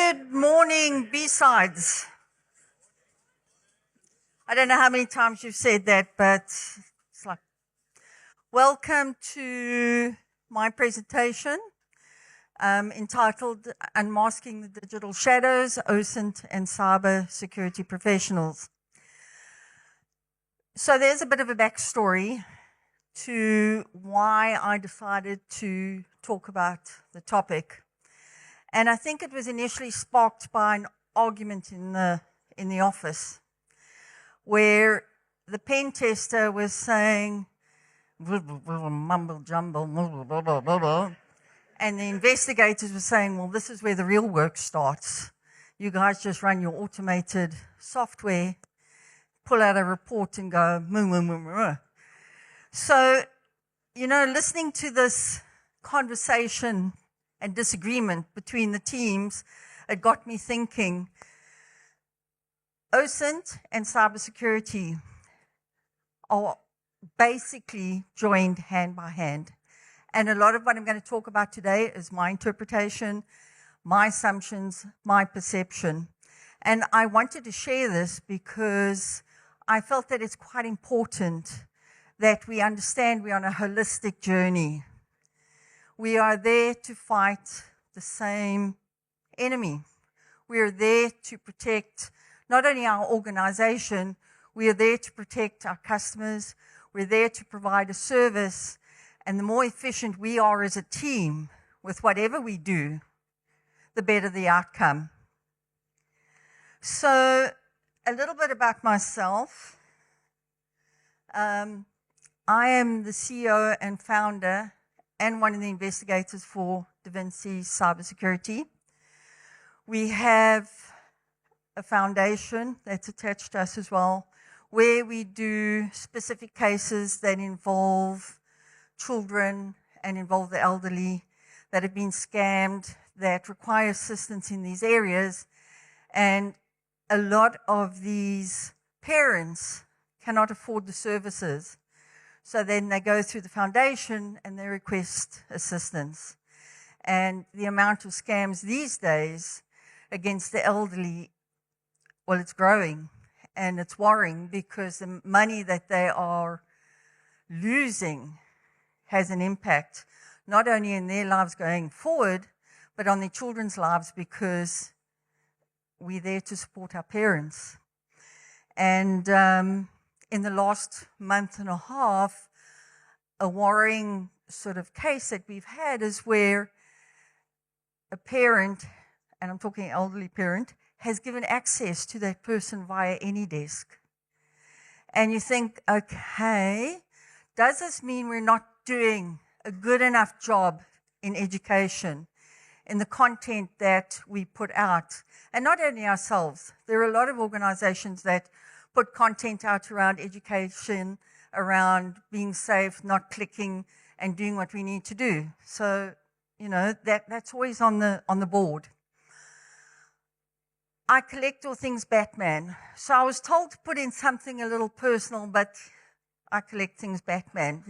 Good morning, B-sides. I don't know how many times you've said that, but it's like, welcome to my presentation entitled Unmasking the Digital Shadows, OSINT and Cybersecurity Professionals. So there's a bit of a backstory to why I decided to talk about the topic. And I think it was initially sparked by an argument in the office where the pen tester was saying, mumble jumble, blah, blah, blah, blah, and the investigators were saying, well, this is where the real work starts. You guys just run your automated software, pull out a report and go, moo, moo, moo, moo. So, listening to this conversation and disagreement between the teams, it got me thinking, OSINT and cybersecurity are basically joined hand by hand. And a lot of what I'm going to talk about today is my interpretation, my assumptions, my perception. And I wanted to share this because I felt that it's quite important that we understand we're on a holistic journey. We are there to fight the same enemy. We are there to protect not only our organization, we are there to protect our customers. We're there to provide a service. And the more efficient we are as a team with whatever we do, the better the outcome. So a little bit about myself. I am the CEO and founder and one of the investigators for Da Vinci Cybersecurity. We have a foundation that's attached to us as well, where we do specific cases that involve children and involve the elderly that have been scammed, that require assistance in these areas. And a lot of these parents cannot afford the services. So then they go through the foundation and they request assistance. And the amount of scams these days against the elderly, well, it's growing and it's worrying because the money that they are losing has an impact, not only in their lives going forward, but on their children's lives because we're there to support our parents. And in the last month and a half, a worrying sort of case that we've had is where a parent, and I'm talking elderly parent, has given access to that person via any desk. And you think, okay, does this mean we're not doing a good enough job in education, in the content that we put out? And not only ourselves, there are a lot of organizations that put content out around education, around being safe, not clicking, and doing what we need to do. So, that's always on the board. I collect all things Batman. So I was told to put in something a little personal, but I collect things Batman,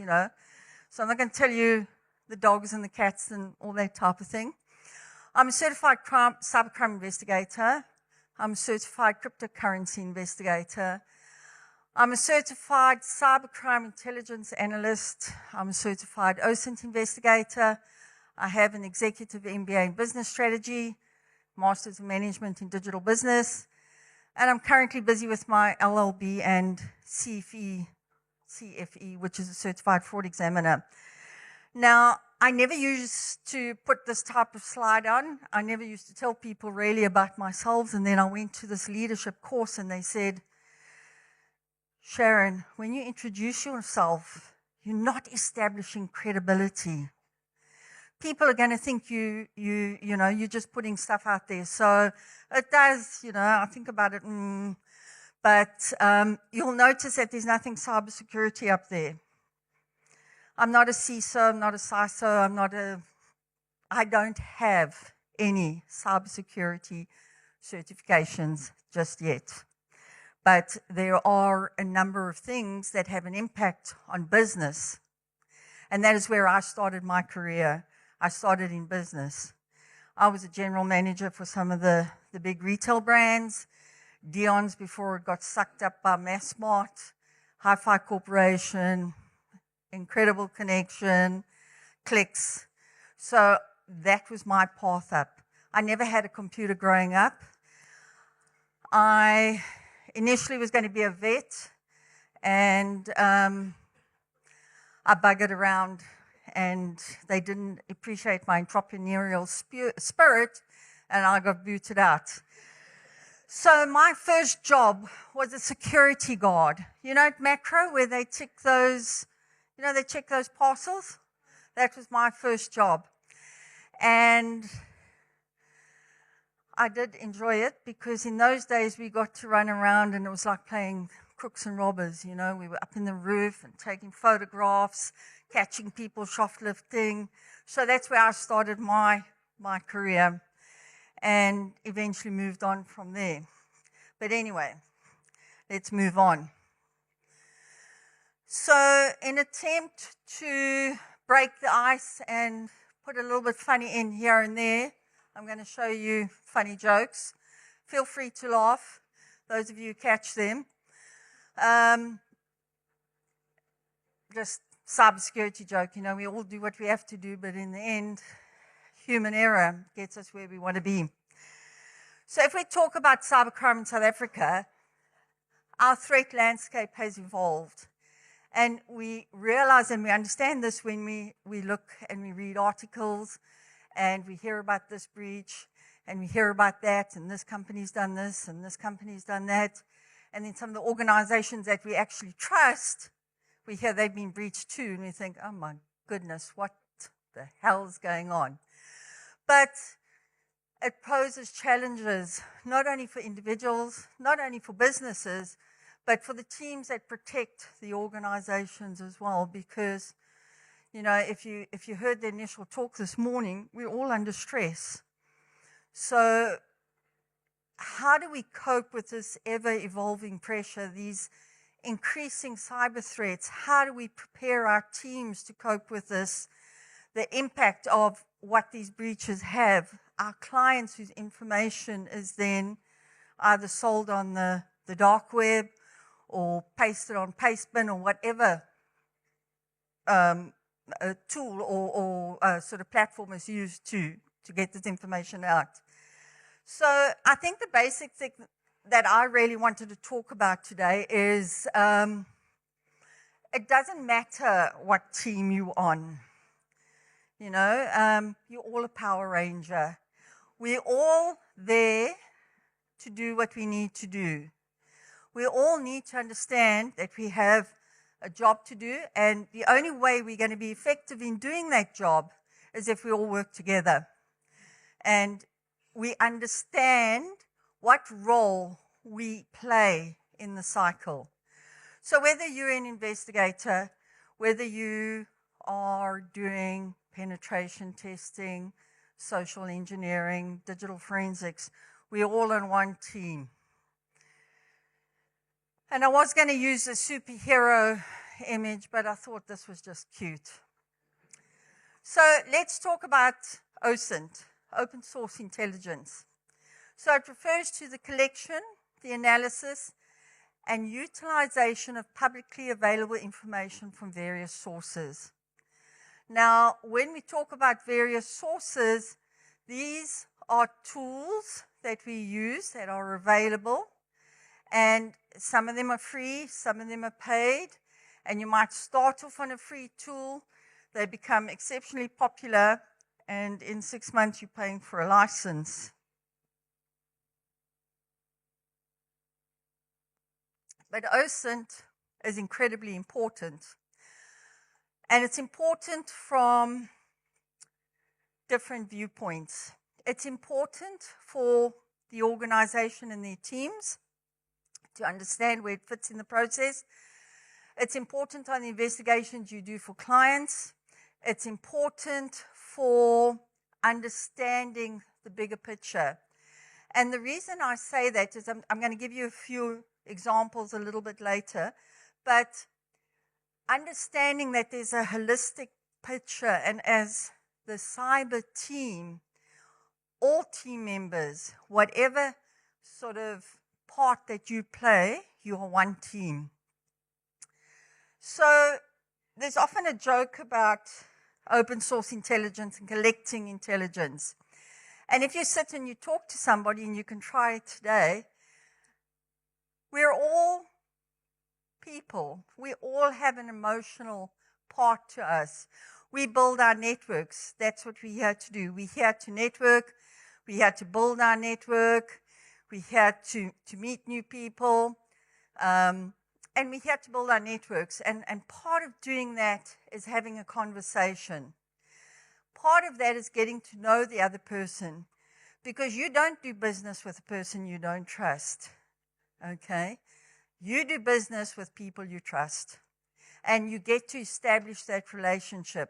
So I'm not going to tell you the dogs and the cats and all that type of thing. I'm a certified cybercrime investigator. I'm a certified cryptocurrency investigator. I'm a certified cybercrime intelligence analyst. I'm a certified OSINT investigator. I have an executive MBA in business strategy, Masters of Management in Digital Business, and I'm currently busy with my LLB and CFE, which is a Certified Fraud Examiner. Now, I never used to put this type of slide on. I never used to tell people really about myself, and then I went to this leadership course and they said, Sharon, when you introduce yourself, you're not establishing credibility. People are going to think you're just putting stuff out there. So it does, I think about it, but you'll notice that there's nothing cybersecurity up there. I'm not a CISO, I'm not a CISO, I don't have any cybersecurity certifications just yet. But there are a number of things that have an impact on business. And that is where I started my career. I started in business. I was a general manager for some of the big retail brands, Dion's before it got sucked up by Massmart, Hi-Fi Corporation, Incredible Connection, Clicks. So that was my path up. I never had a computer growing up. I initially was going to be a vet, and I buggered around, and they didn't appreciate my entrepreneurial spirit, and I got booted out. So my first job was a security guard. You know at Macro where they tick those, they check those parcels? That was my first job. And I did enjoy it because in those days we got to run around and it was like playing crooks and robbers, We were up in the roof and taking photographs, catching people shoplifting. So that's where I started my career and eventually moved on from there. But anyway, let's move on. So in attempt to break the ice and put a little bit funny in here and there, I'm going to show you funny jokes. Feel free to laugh, those of you who catch them. Just cybersecurity joke, we all do what we have to do, but in the end, human error gets us where we want to be. So if we talk about cybercrime in South Africa, our threat landscape has evolved. And we realize and we understand this when we look and we read articles and we hear about this breach and we hear about that and this company's done this and this company's done that. And then some of the organizations that we actually trust, we hear they've been breached too and we think, oh my goodness, what the hell is going on? But it poses challenges, not only for individuals, not only for businesses, but for the teams that protect the organizations as well. Because, if you heard the initial talk this morning, we're all under stress. So how do we cope with this ever-evolving pressure, these increasing cyber threats? How do we prepare our teams to cope with this, the impact of what these breaches have? Our clients whose information is then either sold on the dark web or pasted on Pastebin or whatever tool or sort of platform is used to get this information out. So I think the basic thing that I really wanted to talk about today is it doesn't matter what team you're on. You're all a Power Ranger. We're all there to do what we need to do. We all need to understand that we have a job to do, and the only way we're going to be effective in doing that job is if we all work together. And we understand what role we play in the cycle. So whether you're an investigator, whether you are doing penetration testing, social engineering, digital forensics, we're all on one team. And I was going to use a superhero image, but I thought this was just cute. So let's talk about OSINT, open source intelligence. So it refers to the collection, the analysis, and utilization of publicly available information from various sources. Now, when we talk about various sources, these are tools that we use that are available, and some of them are free, some of them are paid, and you might start off on a free tool, they become exceptionally popular, and in 6 months you're paying for a license. But OSINT is incredibly important. And it's important from different viewpoints. It's important for the organization and their teams to understand where it fits in the process. It's important on the investigations you do for clients. It's important for understanding the bigger picture. And the reason I say that is I'm going to give you a few examples a little bit later, but understanding that there's a holistic picture, and as the cyber team, all team members, whatever sort of part that you play, you are one team. So there's often a joke about open source intelligence and collecting intelligence. And if you sit and you talk to somebody, and you can try it today, we're all people. We all have an emotional part to us. We build our networks. That's what we're here to do. We're here to network. We're here to build our network. We're here to meet new people. And we're here to build our networks. And part of doing that is having a conversation. Part of that is getting to know the other person, because you don't do business with a person you don't trust, okay? You do business with people you trust, and you get to establish that relationship.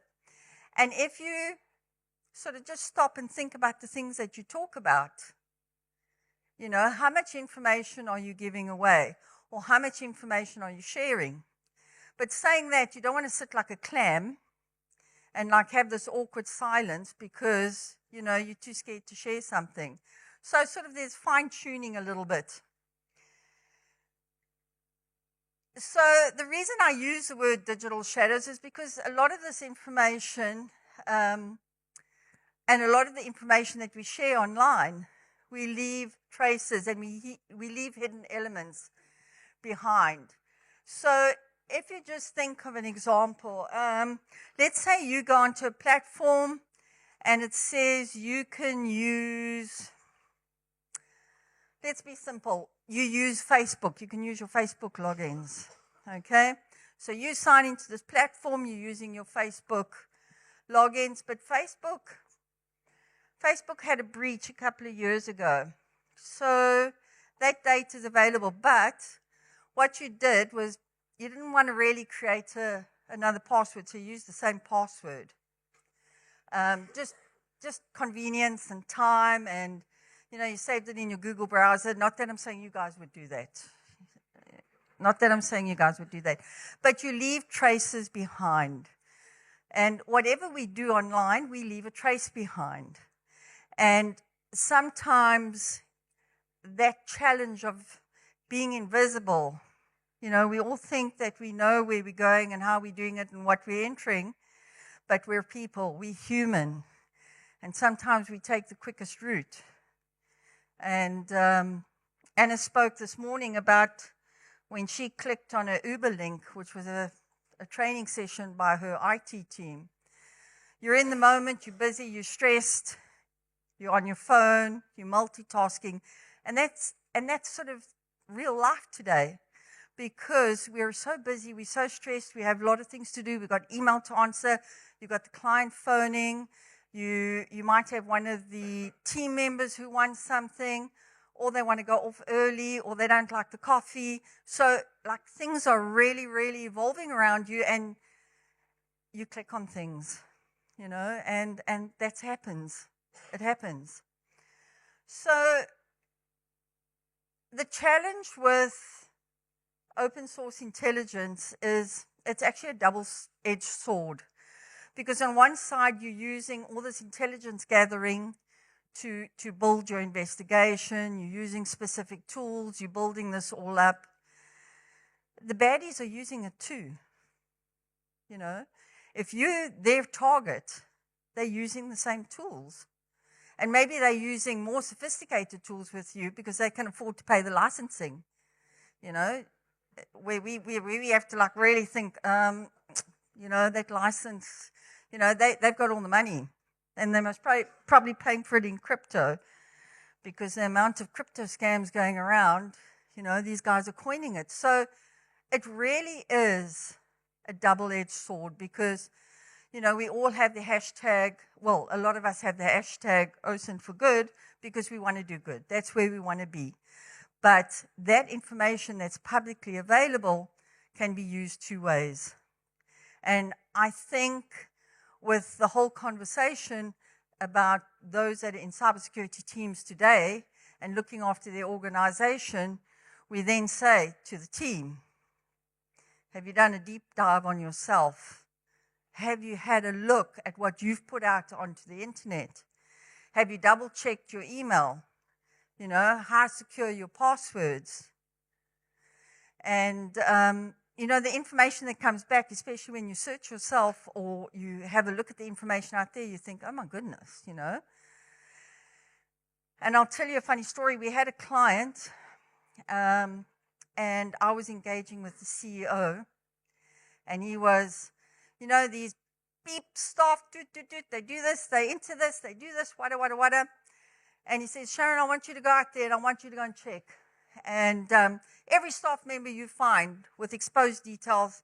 And if you sort of just stop and think about the things that you talk about, you know, how much information are you giving away, or how much information are you sharing? But saying that, you don't want to sit like a clam and like have this awkward silence because, you know, you're too scared to share something. So sort of there's fine-tuning a little bit. So the reason I use the word digital shadows is because a lot of this information and a lot of the information that we share online, we leave traces and we leave hidden elements behind. So if you just think of an example, let's say you go onto a platform and it says you can use, let's be simple, you use Facebook, you can use your Facebook logins, okay? So you sign into this platform, you're using your Facebook logins, but Facebook had a breach a couple of years ago. So that data is available, but what you did was you didn't want to really create another password, so you used the same password. Just convenience and time, and you know, you saved it in your Google browser. Not that I'm saying you guys would do that. Not that I'm saying you guys would do that. But you leave traces behind. And whatever we do online, we leave a trace behind. And sometimes that challenge of being invisible, you know, we all think that we know where we're going and how we're doing it and what we're entering, but we're people, we're human. And sometimes we take the quickest route. And Anna spoke this morning about when she clicked on a Uber link, which was a training session by her IT team. You're in the moment, you're busy, you're stressed, you're on your phone, you're multitasking, and that's sort of real life today, because we're so busy, we're so stressed, we have a lot of things to do, we've got email to answer, you've got the client phoning, you might have one of the team members who wants something, or they want to go off early, or they don't like the coffee. So like things are really, really evolving around you, and you click on things, you know, and that happens. It happens. So the challenge with open source intelligence is it's actually a double-edged sword. Because on one side, you're using all this intelligence gathering to build your investigation, you're using specific tools, you're building this all up. The baddies are using it too. You know, if you're their target, they're using the same tools. And maybe they're using more sophisticated tools with you because they can afford to pay the licensing. You know, where we have to like really think, you know, that license, you know, they've got all the money. And they must probably paying for it in crypto, because the amount of crypto scams going around, you know, these guys are coining it. So it really is a double-edged sword, because, you know, we all have the hashtag, well, a lot of us have the hashtag OSINT for good because we want to do good. That's where we want to be. But that information that's publicly available can be used two ways. And I think with the whole conversation about those that are in cybersecurity teams today and looking after their organization, we then say to the team, have you done a deep dive on yourself? Have you had a look at what you've put out onto the internet? Have you double-checked your email? You know, how secure your passwords? And, you know, the information that comes back, especially when you search yourself or you have a look at the information out there, you think, oh my goodness, you know. And I'll tell you a funny story. We had a client, and I was engaging with the CEO, and he was, you know, these beep staff, they do this, they enter this, they do this, wada. And he says, Sharon, I want you to go out there and I want you to go and check. And every staff member you find with exposed details,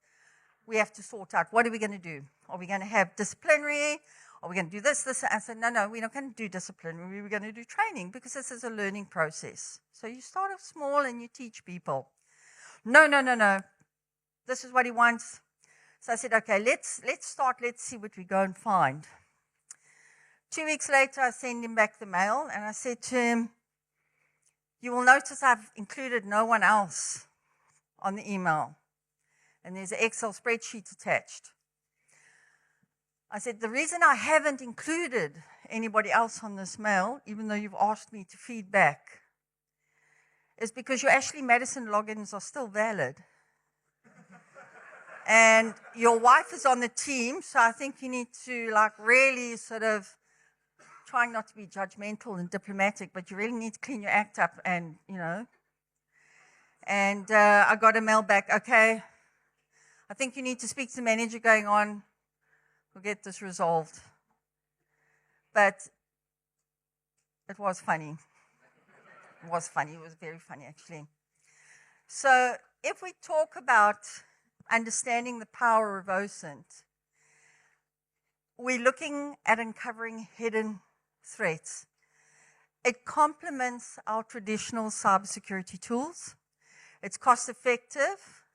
we have to sort out. What are we going to do? Are we going to have disciplinary? Are we going to do this? I said, no, we're not going to do disciplinary. We're going to do training because this is a learning process. So you start off small and you teach people. No. This is what he wants. So I said, okay, let's start. Let's see what we go and find. 2 weeks later, I send him back the mail, and I said to him, you will notice I've included no one else on the email, and there's an Excel spreadsheet attached. I said, the reason I haven't included anybody else on this mail, even though you've asked me to feed back, is because your Ashley Madison logins are still valid. And your wife is on the team, so I think you need to really sort of trying not to be judgmental and diplomatic, but you really need to clean your act up and, you know. And I got a mail back, okay, I think you need to speak to the manager going on. We'll get this resolved. But it was funny. It was very funny, actually. So if we talk about understanding the power of OSINT, we're looking at uncovering hidden threats. It complements our traditional cybersecurity tools. It's cost effective.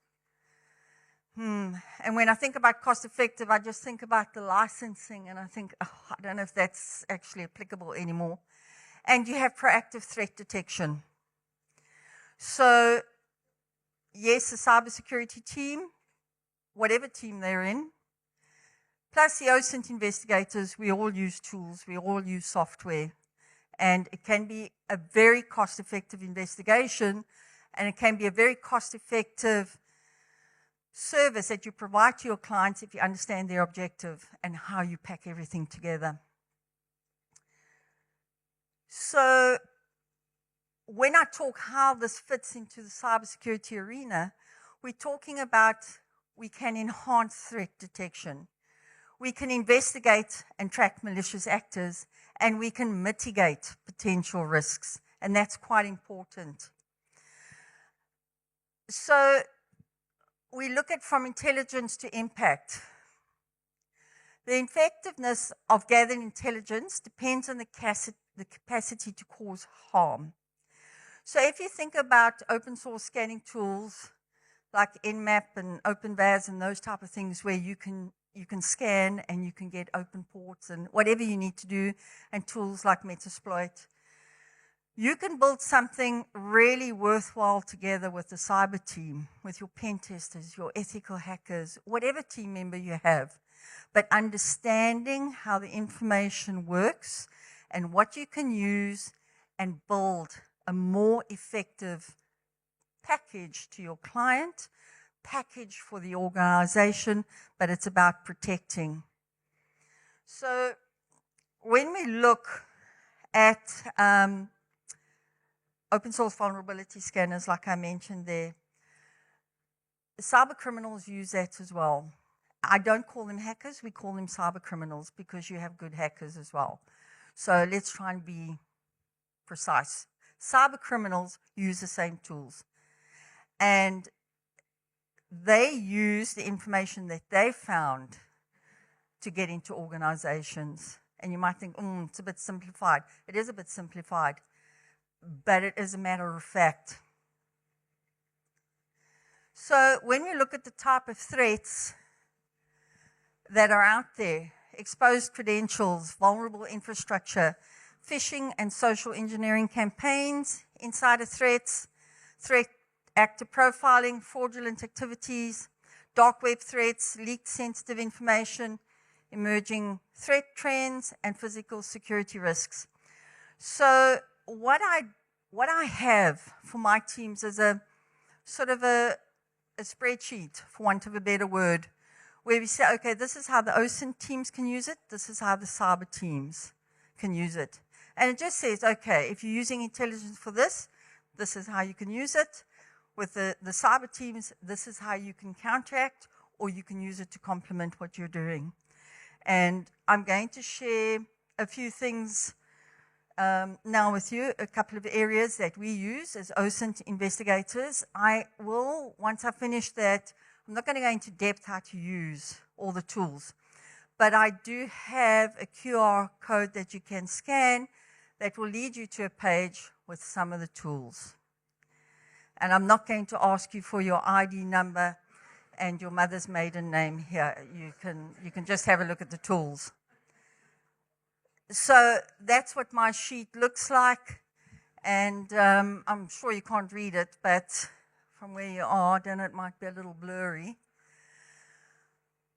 And when I think about cost effective, I just think about the licensing and I think, I don't know if that's actually applicable anymore. And you have proactive threat detection. So yes, the cybersecurity team, whatever team they're in, plus the OSINT investigators, we all use tools, we all use software. And it can be a very cost-effective investigation, and it can be a very cost-effective service that you provide to your clients if you understand their objective and how you pack everything together. So when I talk how this fits into the cybersecurity arena, we're talking about we can enhance threat detection. We can investigate and track malicious actors, and we can mitigate potential risks, and that's quite important. So we look at from intelligence to impact. The effectiveness of gathering intelligence depends on the capacity to cause harm. So if you think about open source scanning tools like Nmap and OpenVAS and those type of things where you can scan and you can get open ports and whatever you need to do, and tools like Metasploit, you can build something really worthwhile together with the cyber team, with your pen testers, your ethical hackers, whatever team member you have. But understanding how the information works and what you can use and build a more effective package to your client, package for the organization, but it's about protecting. So when we look at open source vulnerability scanners, like I mentioned there, cyber criminals use that as well. I don't call them hackers, we call them cyber criminals because you have good hackers as well. So let's try and be precise. Cyber criminals use the same tools. And they use the information that they found to get into organizations. And you might think, it's a bit simplified. It is a bit simplified, but it is a matter of fact. So when we look at the type of threats that are out there, exposed credentials, vulnerable infrastructure, phishing and social engineering campaigns, insider threats, threat actor profiling, fraudulent activities, dark web threats, leaked sensitive information, emerging threat trends, and physical security risks. So what I have for my teams is a sort of a spreadsheet, for want of a better word, where we say, okay, this is how the OSINT teams can use it. This is how the cyber teams can use it. And it just says, okay, if you're using intelligence for this, this is how you can use it. With the cyber teams, this is how you can counteract, or you can use it to complement what you're doing. And I'm going to share a few things now with you, a couple of areas that we use as OSINT investigators. I will, once I finish that, I'm not going to go into depth how to use all the tools, but I do have a QR code that you can scan that will lead you to a page with some of the tools. And I'm not going to ask you for your ID number and your mother's maiden name here. You can just have a look at the tools. So that's what my sheet looks like, and I'm sure you can't read it, but from where you are, then it might be a little blurry.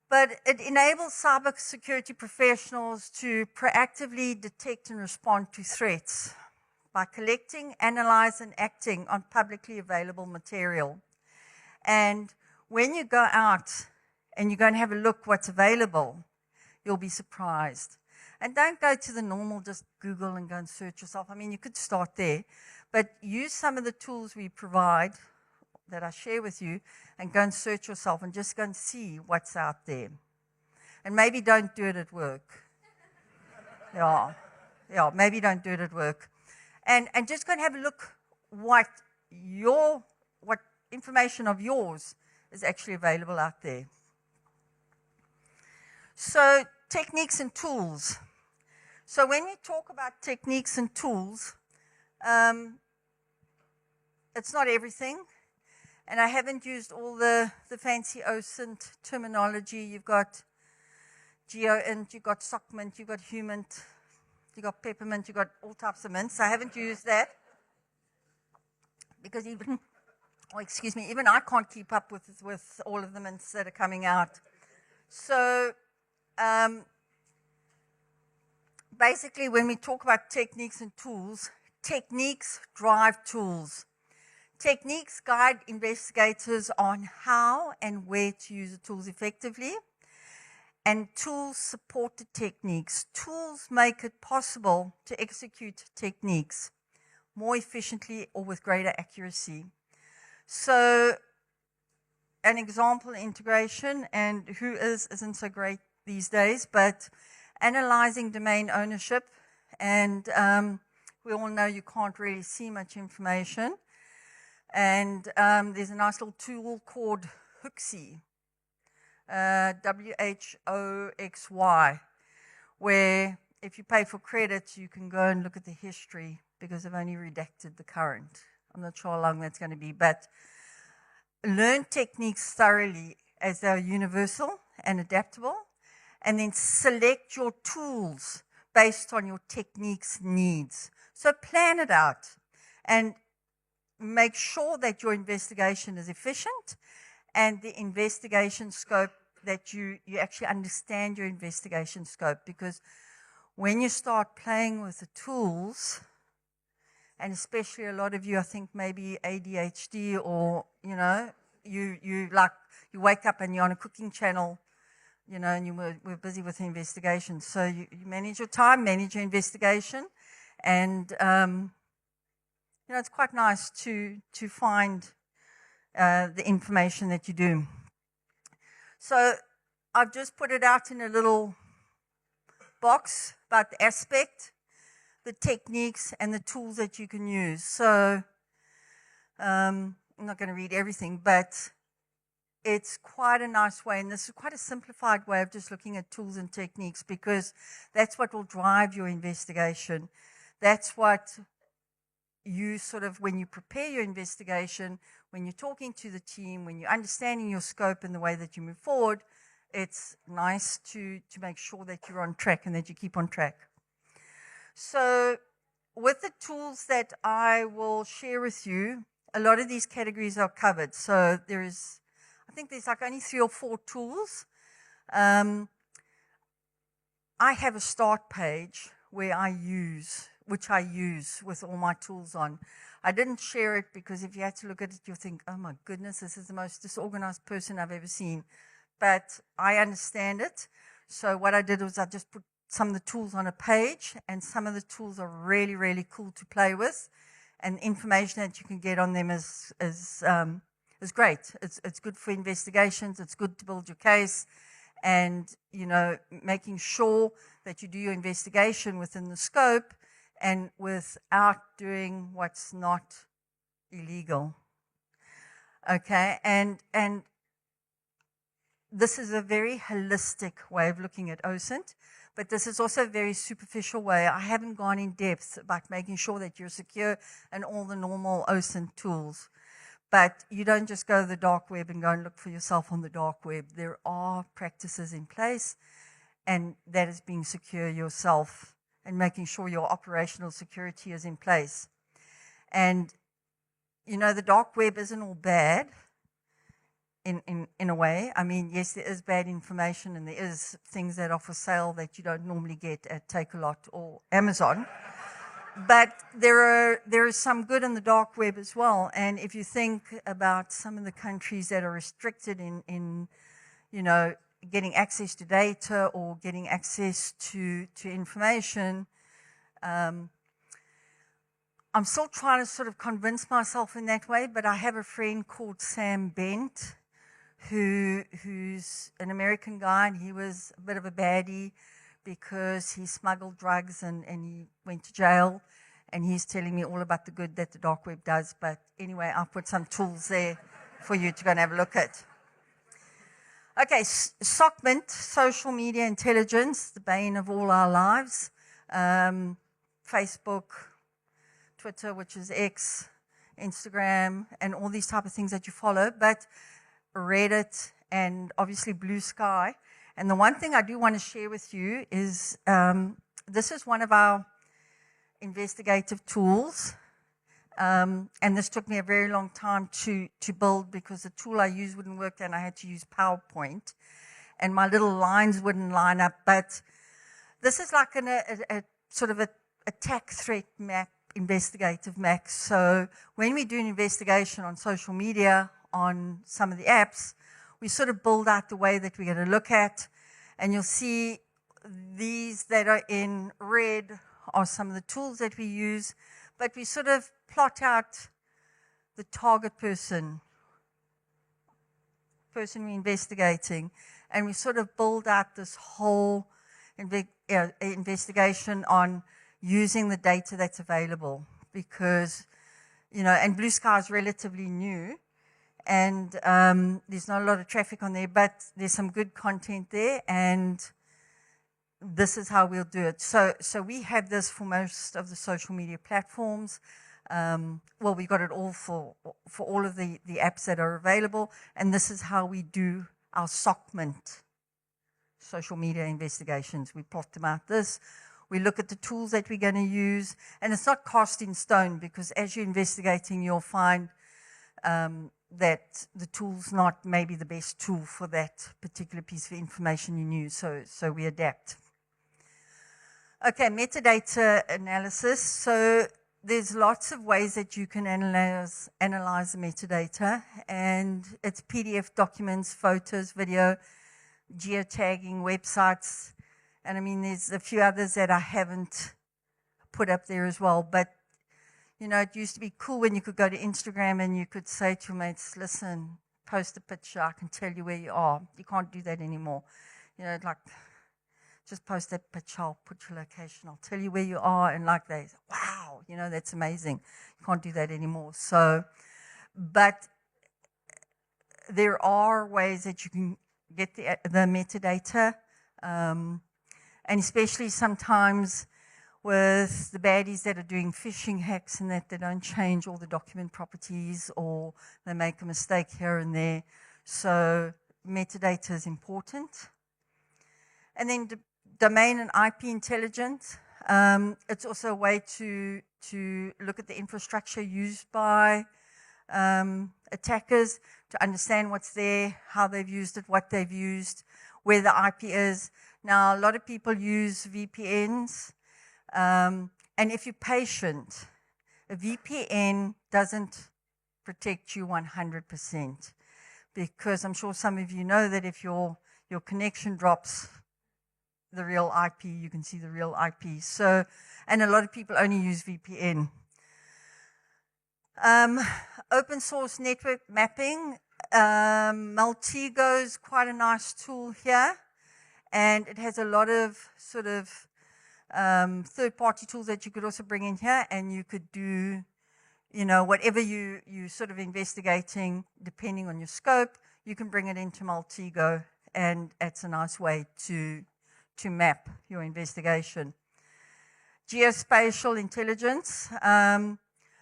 But it enables cybersecurity professionals to proactively detect and respond to threats by collecting, analyzing, and acting on publicly available material. And when you go out and you go and have a look what's available, you'll be surprised. And don't go to the normal, just Google and go and search yourself. I mean, you could start there, but use some of the tools we provide that I share with you and go and search yourself and just go and see what's out there. And maybe don't do it at work. Yeah, maybe don't do it at work. And just go and have a look what information of yours is actually available out there. So techniques and tools. So when we talk about techniques and tools, it's not everything. And I haven't used all the fancy OSINT terminology. You've got GeoInt, you've got SOCMint, you've got HUMINT, you've got Peppermint, you've got all types of mints. I haven't used that because even I can't keep up with all of the mints that are coming out. So basically, when we talk about techniques and tools, techniques drive tools. Techniques guide investigators on how and where to use the tools effectively, and tools support the techniques. Tools make it possible to execute techniques more efficiently or with greater accuracy. So an example, integration, and who isn't so great these days, but analyzing domain ownership, and we all know you can't really see much information. And there's a nice little tool called Whoxy, WHOXY, where if you pay for credit, you can go and look at the history because they've only redacted the current. I'm not sure how long that's going to be, but learn techniques thoroughly as they're universal and adaptable, and then select your tools based on your technique's needs. So plan it out and make sure that your investigation is efficient and the investigation scope, that you actually understand your investigation scope, because when you start playing with the tools, and especially a lot of you, I think maybe ADHD, or, you wake up and you're on a cooking channel, and we're busy with the investigation. So you manage your time, manage your investigation, and it's quite nice to find the information that you do. So I've just put it out in a little box about the aspect, the techniques, and the tools that you can use. So I'm not going to read everything, but it's quite a nice way, and this is quite a simplified way of just looking at tools and techniques, because that's what will drive your investigation. That's what you sort of, when you prepare your investigation, when you're talking to the team, when you're understanding your scope and the way that you move forward, it's nice to make sure that you're on track and that you keep on track. So with the tools that I will share with you, a lot of these categories are covered. So I think there's like only 3 or 4 tools. I have a start page where I use which I use with all my tools on. I didn't share it because if you had to look at it, you'll think, oh my goodness, this is the most disorganized person I've ever seen. But I understand it. So what I did was I just put some of the tools on a page, and some of the tools are really, really cool to play with. And information that you can get on them is great. It's good for investigations. It's good to build your case. And, you know, making sure that you do your investigation within the scope and without doing what's not illegal. Okay, and this is a very holistic way of looking at OSINT, but this is also a very superficial way. I haven't gone in depth about making sure that you're secure and all the normal OSINT tools. But you don't just go to the dark web and go and look for yourself on the dark web. There are practices in place, and that is being secure yourself and making sure your operational security is in place. And, you know, the dark web isn't all bad in a way. I mean, yes, there is bad information, and there is things that are for sale that you don't normally get at Take-A-Lot or Amazon. But there is some good in the dark web as well. And if you think about some of the countries that are restricted in you know, getting access to data or getting access to information, I'm still trying to sort of convince myself in that way. But I have a friend called Sam Bent, who's an American guy, and he was a bit of a baddie because he smuggled drugs and he went to jail, and he's telling me all about the good that the dark web does. But anyway, I've put some tools there for you to go and have a look at. Okay, SOCMINT, social media intelligence, the bane of all our lives. Facebook, Twitter, which is X, Instagram, and all these type of things that you follow, but Reddit and obviously Blue Sky. And the one thing I do want to share with you is this is one of our investigative tools. And this took me a very long time to build because the tool I used wouldn't work and I had to use PowerPoint. And my little lines wouldn't line up. But this is like a sort of a attack threat map, investigative map. So when we do an investigation on social media, on some of the apps, we sort of build out the way that we're going to look at, and you'll see these that are in red are some of the tools that we use, but we sort of plot out the target person we're investigating, and we sort of build out this whole investigation on using the data that's available because, you know, and Blue Sky is relatively new, and there's not a lot of traffic on there, but there's some good content there, and this is how we'll do it. So we have this for most of the social media platforms. Well, we got it all for all of the apps that are available, and this is how we do our SOCMINT social media investigations. We plot them out this. We look at the tools that we're going to use, and it's not cast in stone because as you're investigating, you'll find that the tool's not maybe the best tool for that particular piece of information you use, so we adapt. Okay, metadata analysis. So there's lots of ways that you can analyze the metadata, and it's PDF documents, photos, video, geotagging, websites, and I mean there's a few others that I haven't put up there as well, but you know, it used to be cool when you could go to Instagram and you could say to your mates, listen, post a picture, I can tell you where you are. You can't do that anymore. You know, like, just post that picture, I'll put your location, I'll tell you where you are, and like that. Wow, you know, that's amazing. You can't do that anymore. So, but there are ways that you can get the metadata, and especially sometimes with the baddies that are doing phishing hacks and that they don't change all the document properties or they make a mistake here and there. So metadata is important. And then domain and IP intelligence. It's also a way to look at the infrastructure used by attackers, to understand what's there, how they've used it, what they've used, where the IP is. Now, a lot of people use VPNs, and And if you're patient, a VPN doesn't protect you 100%, because I'm sure some of you know that if your connection drops the real IP, you can see the real IP. So, and a lot of people only use VPN. Open source network mapping. Maltigo is quite a nice tool here, and it has a lot of sort of third-party tools that you could also bring in here, and you could do, you know, whatever you sort of investigating, depending on your scope, you can bring it into Maltigo, and it's a nice way to map your investigation. Geospatial intelligence.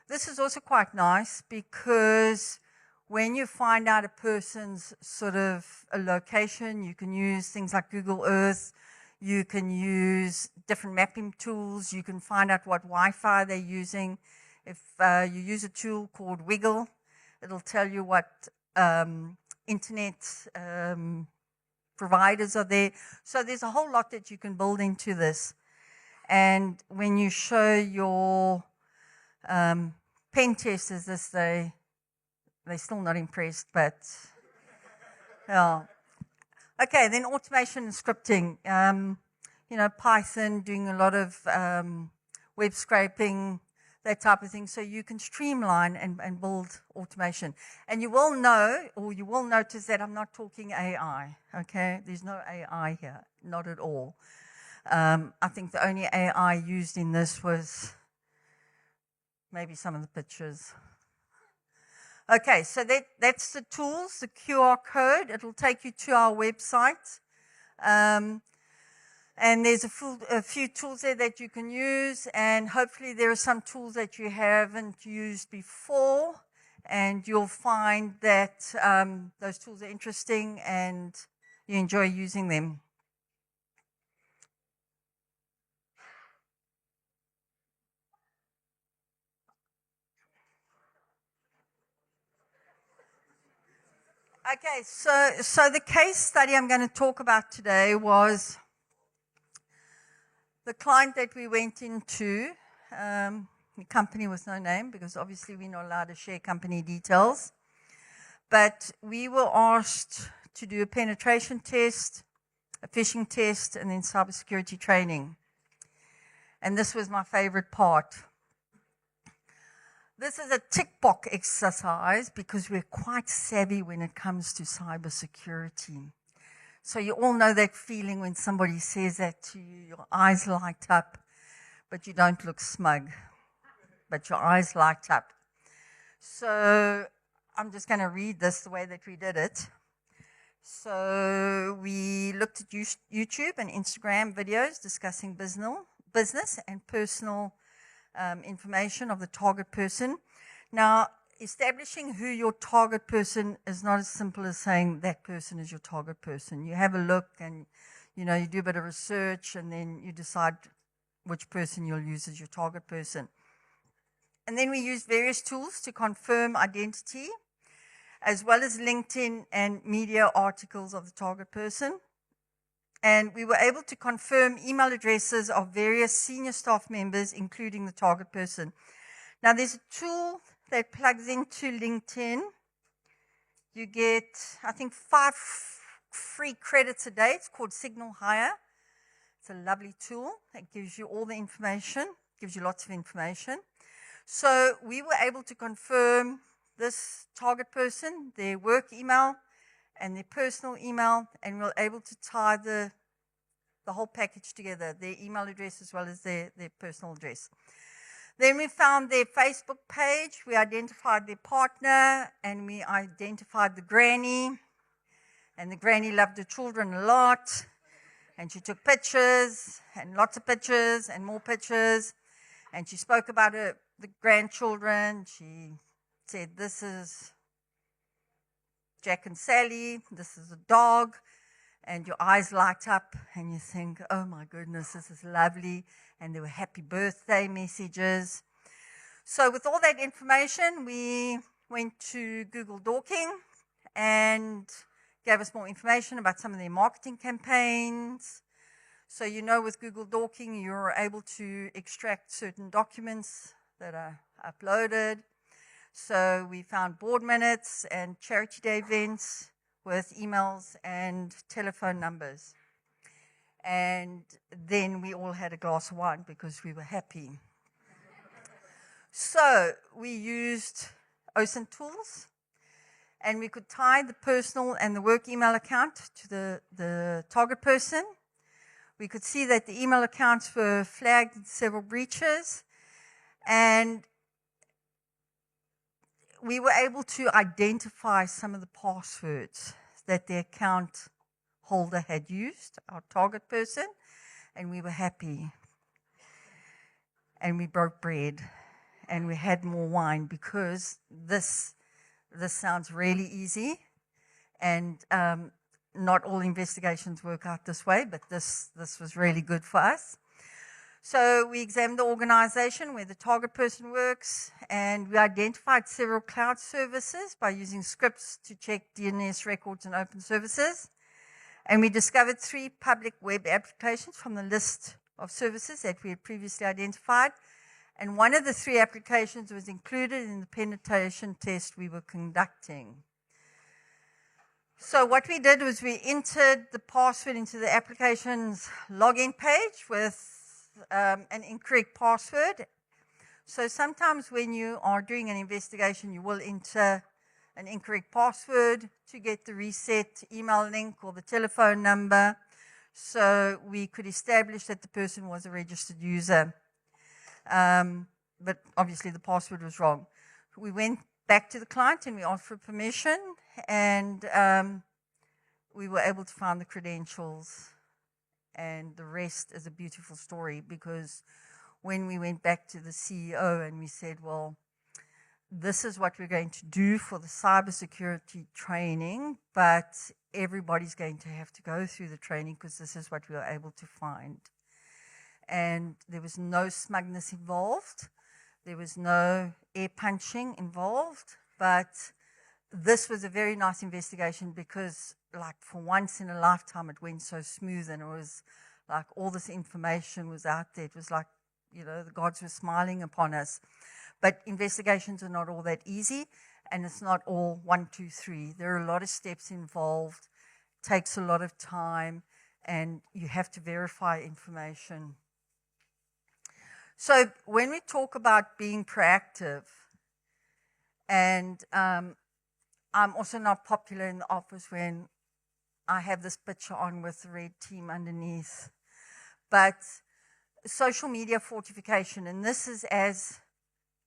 This is also quite nice because when you find out a person's sort of a location, you can use things like Google Earth, you can use different mapping tools, you can find out what Wi-Fi they're using. If you use a tool called Wiggle, it'll tell you what internet providers are there. So there's a whole lot that you can build into this. And when you show your pen testers this, they're still not impressed, but yeah. Okay, then automation and scripting. You know, Python, doing a lot of web scraping, that type of thing. So you can streamline and build automation. And you will know, or you will notice that I'm not talking AI, okay? There's no AI here, not at all. I think the only AI used in this was maybe some of the pictures. Okay, so that's the tools, the QR code. It'll take you to our website. And there's a few tools there that you can use, and hopefully there are some tools that you haven't used before, and you'll find that those tools are interesting and you enjoy using them. Okay, so the case study I'm going to talk about today was the client that we went into, the company with no name, because obviously we're not allowed to share company details. But we were asked to do a penetration test, a phishing test, and then cybersecurity training. And this was my favorite part. This is a tick box exercise because we're quite savvy when it comes to cybersecurity. So you all know that feeling when somebody says that to you, your eyes light up, but you don't look smug, but your eyes light up. So I'm just going to read this the way that we did it. So we looked at YouTube and Instagram videos discussing business and personal information of the target person. Now, establishing who your target person is not as simple as saying that person is your target person. You have a look and, you know, you do a bit of research and then you decide which person you'll use as your target person. And then we used various tools to confirm identity, as well as LinkedIn and media articles of the target person. And we were able to confirm email addresses of various senior staff members, including the target person. Now, there's a tool that plugs into LinkedIn. You get, I think, 5 free credits a day. It's called Signal Hire. It's a lovely tool. It gives you all the information, gives you lots of information. So we were able to confirm this target person, their work email, and their personal email, and we're able to tie the whole package together, their email address as well as their personal address. Then we found their Facebook page, we identified their partner, and we identified the granny, and the granny loved her children a lot, and she took pictures, and lots of pictures, and more pictures, and she spoke about the grandchildren. She said, this is Jack and Sally, this is a dog, and your eyes light up and you think, oh my goodness, this is lovely, and there were happy birthday messages. So with all that information, we went to Google Dorking and gave us more information about some of their marketing campaigns. So you know with Google Docking, you're able to extract certain documents that are uploaded. So we found board minutes and charity day events with emails and telephone numbers. And then we all had a glass of wine because we were happy. So we used OSINT tools, and we could tie the personal and the work email account to the target person. We could see that the email accounts were flagged in several breaches, and we were able to identify some of the passwords that the account holder had used, our target person, and we were happy. And we broke bread, and we had more wine because this sounds really easy, and not all investigations work out this way, but this was really good for us. So we examined the organization where the target person works, and we identified several cloud services by using scripts to check DNS records and open services. And we discovered 3 public web applications from the list of services that we had previously identified. And one of the 3 applications was included in the penetration test we were conducting. So what we did was we entered the password into the application's login page with an incorrect password. So sometimes when you are doing an investigation, you will enter an incorrect password to get the reset email link or the telephone number, so we could establish that the person was a registered user. But obviously the password was wrong. We went back to the client and we asked for permission, and we were able to find the credentials, and the rest is a beautiful story, because when we went back to the CEO and we said, well, this is what we're going to do for the cybersecurity training, but everybody's going to have to go through the training because this is what we were able to find. And there was no smugness involved. There was no air punching involved, but this was a very nice investigation because, like, for once in a lifetime, it went so smooth, and it was like all this information was out there. It was like, you know, the gods were smiling upon us. But investigations are not all that easy, and it's not all 1, 2, 3. There are a lot of steps involved. It takes a lot of time, and you have to verify information. So when we talk about being proactive, and I'm also not popular in the office when I have this picture on with the red team underneath, but social media fortification, and this is as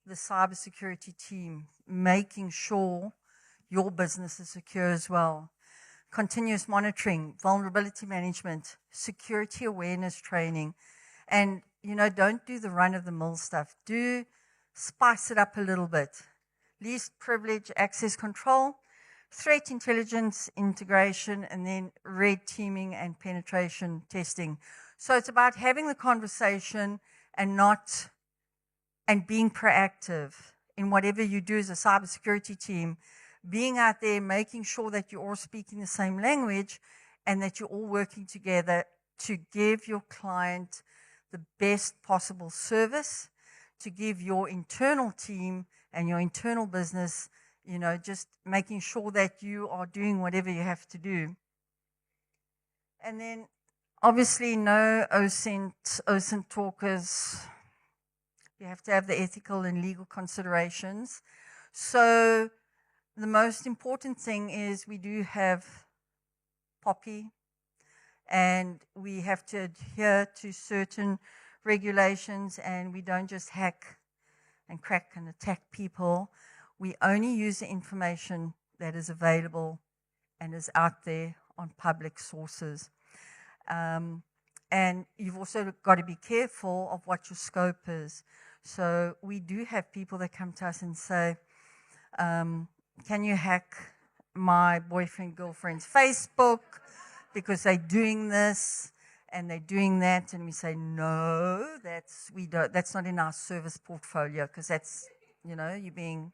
the cybersecurity team making sure your business is secure as well. Continuous monitoring, vulnerability management, security awareness training, and, you know, don't do the run-of-the-mill stuff. Do spice it up a little bit. Least privilege access control, threat intelligence integration, and then red teaming and penetration testing. So it's about having the conversation and being proactive in whatever you do as a cybersecurity team, being out there, making sure that you're all speaking the same language and that you're all working together to give your client the best possible service, to give your internal team and your internal business, you know, just making sure that you are doing whatever you have to do. And then obviously no OSINT talkers. You have to have the ethical and legal considerations. So the most important thing is we do have POPI, and we have to adhere to certain regulations, and we don't just hack and crack and attack people. We only use the information that is available and is out there on public sources. And you've also got to be careful of what your scope is. So we do have people that come to us and say, can you hack my boyfriend, girlfriend's Facebook because they're doing this and they're doing that? And we say, no, that's not in our service portfolio, because that's, you know, you're being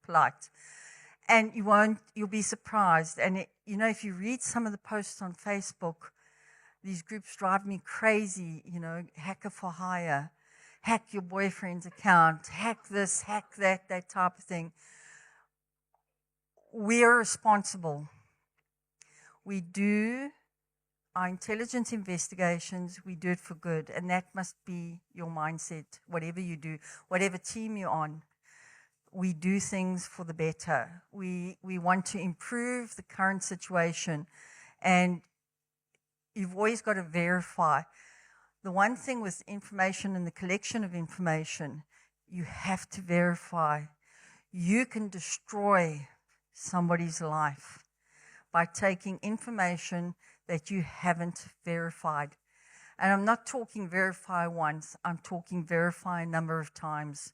polite. And you'll be surprised. And, you know, if you read some of the posts on Facebook, These groups drive me crazy, hacker for hire, hack your boyfriend's account, hack this, hack that, that type of thing. We are responsible. We do our intelligence investigations, we do it for good, and that must be your mindset, whatever you do, whatever team you're on. We do things for the better. We want to improve the current situation, and you've always got to verify. The one thing with information and the collection of information, you have to verify. You can destroy somebody's life by taking information that you haven't verified. And I'm not talking verify once, I'm talking verify a number of times.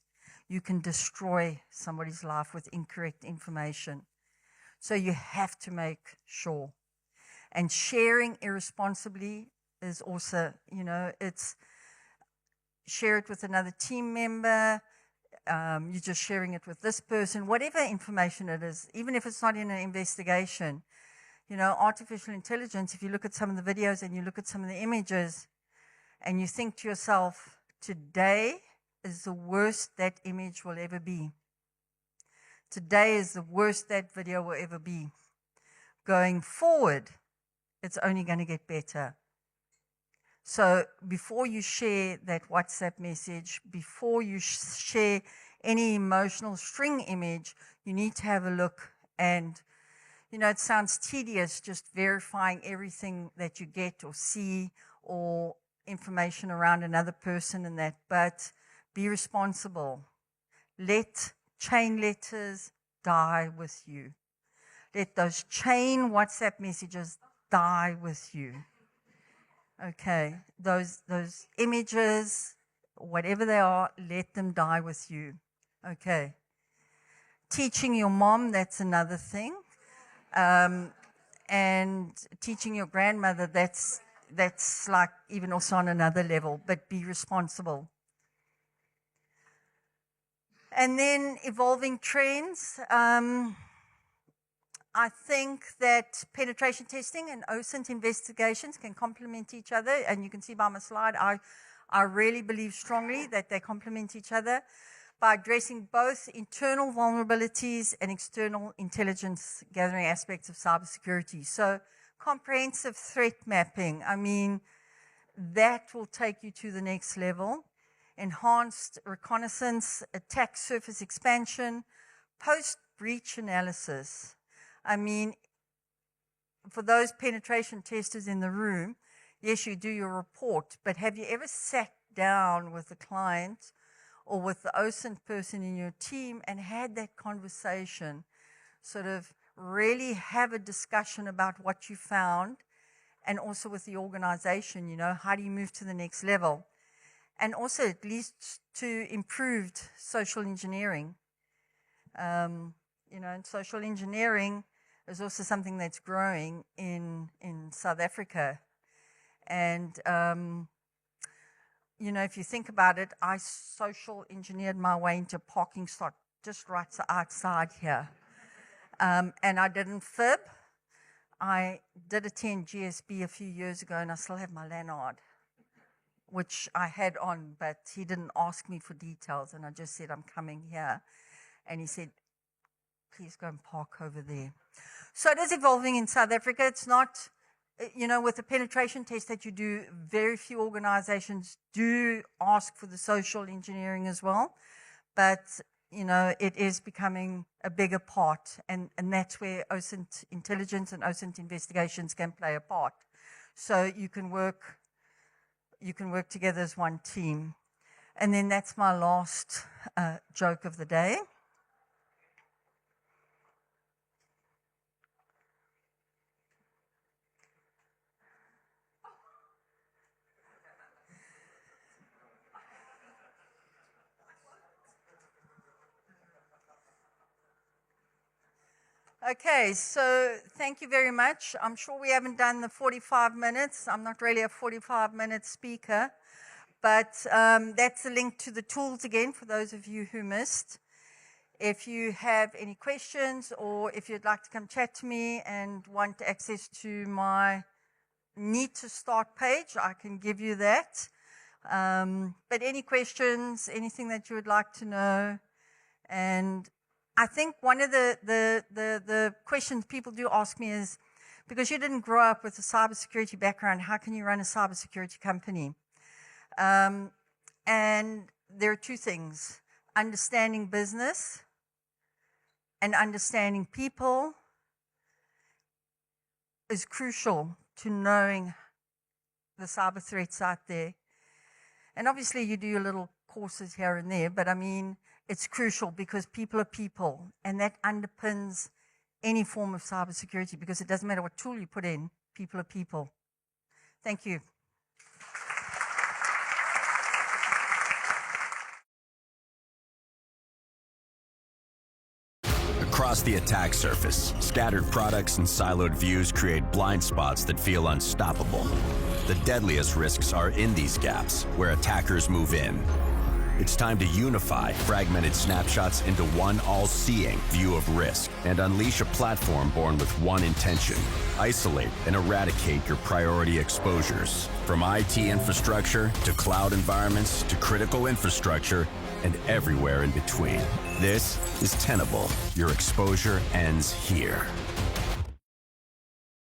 You can destroy somebody's life with incorrect information. So you have to make sure. And sharing irresponsibly is also, it's share it with another team member, you're just sharing it with this person, whatever information it is, even if it's not in an investigation. Artificial intelligence, if you look at some of the videos and you look at some of the images and you think to yourself, today is the worst that image will ever be. Today is the worst that video will ever be. Going forward, it's only going to get better. So before you share that WhatsApp message, before you share any emotional string image, you need to have a look. And, it sounds tedious just verifying everything that you get or see or information around another person and that, but be responsible. Let chain letters die with you. Let those chain WhatsApp messages die with you. Okay, those images, whatever they are, let them die with you. Okay. Teaching your mom, that's another thing. And teaching your grandmother, that's like even also on another level, but be responsible. And then evolving trends. I think that penetration testing and OSINT investigations can complement each other. And you can see by my slide, I really believe strongly that they complement each other by addressing both internal vulnerabilities and external intelligence gathering aspects of cybersecurity. So comprehensive threat mapping, that will take you to the next level. Enhanced reconnaissance, attack surface expansion, post-breach analysis. For those penetration testers in the room, yes, you do your report, but have you ever sat down with the client or with the OSINT person in your team and had that conversation, sort of really have a discussion about what you found, and also with the organization, how do you move to the next level? And also it leads to improved social engineering. And social engineering is also something that's growing in South Africa. And, if you think about it, I social engineered my way into a parking slot just right outside here. And I didn't fib. I did attend GSB a few years ago, and I still have my Lanyard, which I had on, but he didn't ask me for details, and I just said, I'm coming here. And he said, please go and park over there. So it is evolving in South Africa. It's not, with the penetration test that you do, very few organizations do ask for the social engineering as well. But, it is becoming a bigger part. And that's where OSINT intelligence and OSINT investigations can play a part. So you can work together as one team. And then that's my last joke of the day. Okay, so thank you very much. I'm sure we haven't done the 45 minutes. I'm not really a 45-minute speaker, but that's a link to the tools again for those of you who missed. If you have any questions or if you'd like to come chat to me and want access to my need to start page, I can give you that. But any questions, anything that you would like to know? And I think one of the questions people do ask me is, because you didn't grow up with a cybersecurity background, how can you run a cybersecurity company? And there are two things: understanding business and understanding people is crucial to knowing the cyber threats out there. And obviously you do your little courses here and there, but I mean, it's crucial because people are people, and that underpins any form of cybersecurity, because it doesn't matter what tool you put in, people are people. Thank you. Across the attack surface, scattered products and siloed views create blind spots that feel unstoppable. The deadliest risks are in these gaps, where attackers move in. It's time to unify fragmented snapshots into one all-seeing view of risk and unleash a platform born with one intention: isolate and eradicate your priority exposures. From IT infrastructure to cloud environments to critical infrastructure and everywhere in between. This is Tenable. Your exposure ends here.